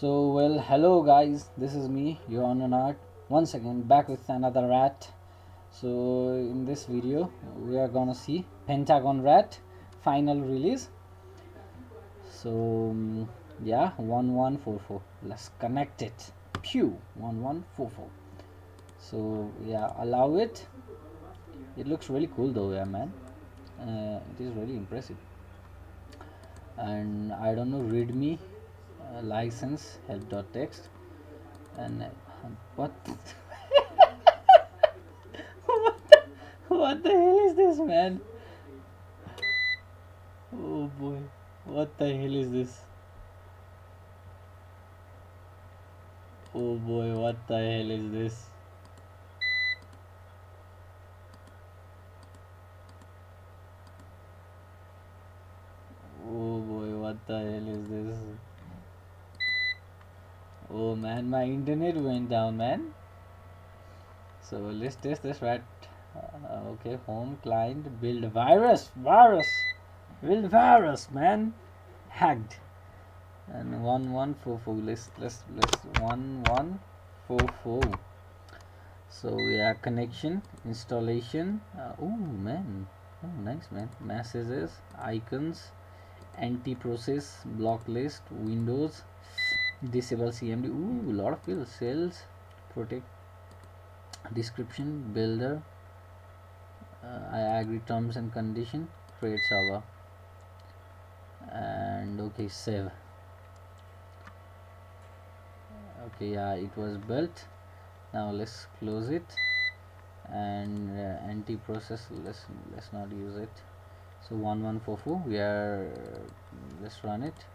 Well, hello guys, this is me, your on art, once again back with another rat. So, in this video, we are gonna see Pentagon RAT final release. So, yeah, 1144. Let's connect it. Pew 1144. So, yeah, allow it. It looks really cool though, yeah, man. It is really impressive. And I don't know, readme license help.txt and what what the hell is this, man? Oh boy, what the hell is this? Oh boy, what the hell is this? Oh boy, what the hell is this? Oh man, my internet went down, man. So let's test this, right? Okay, home client, build virus, build virus, man. Hacked. And 1144. Let's 1144. So yeah, connection, installation. Oh man, oh nice, man. Messages, icons, anti-process, block list, Windows, disable CMD. Ooh, a lot of fields. Sales, protect, description, builder. I agree terms and condition. Create server. And okay, save. Okay, yeah, it was built. Now let's close it. And anti-process, let's not use it. So 1144, we are let's run it.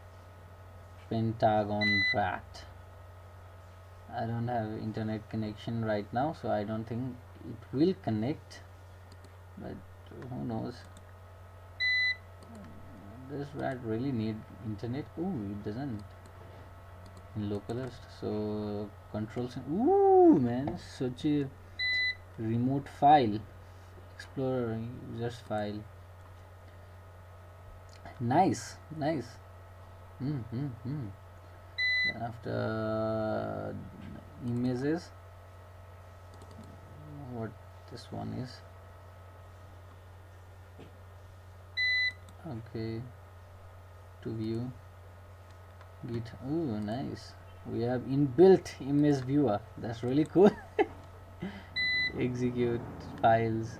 Pentagon RAT. I don't have internet connection right now, so I don't think it will connect, but who knows. Does RAT really need internet? Oh, it doesn't in localhost. So controls. Ooh man, such a remote file explorer users file. Nice. Then after images, what this one is. Okay, to view git. Oh nice, we have inbuilt image viewer. That's really cool. Execute files.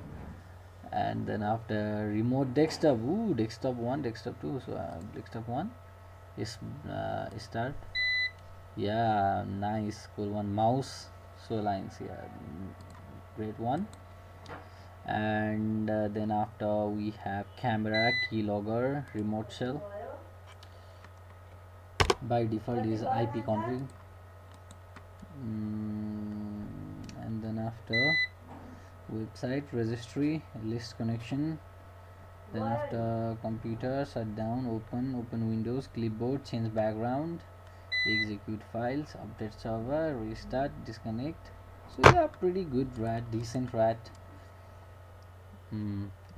And then after remote desktop, ooh, desktop 1, desktop 2. So desktop 1 is start. Yeah, nice, cool one. Mouse, so lines, yeah, great one. And then after we have camera, keylogger, remote shell. By default is IP config. And then after website, registry, list connection. Then after computer, shut down, open Windows, clipboard, change background, execute files, update server, restart, disconnect. So yeah, pretty good RAT, decent RAT.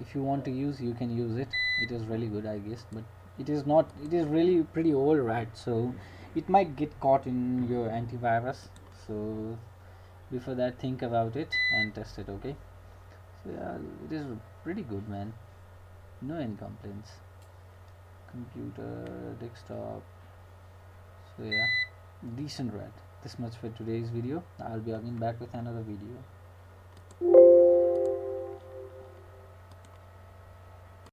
If you want to use, you can use it. It is really good, I guess, but it is not. It is really pretty old RAT, so it might get caught in your antivirus. So before that, think about it and test it. Okay. So yeah, it is pretty good, man. No any complaints. Computer, desktop. So yeah, decent RAT. This much for today's video. I'll be again back with another video.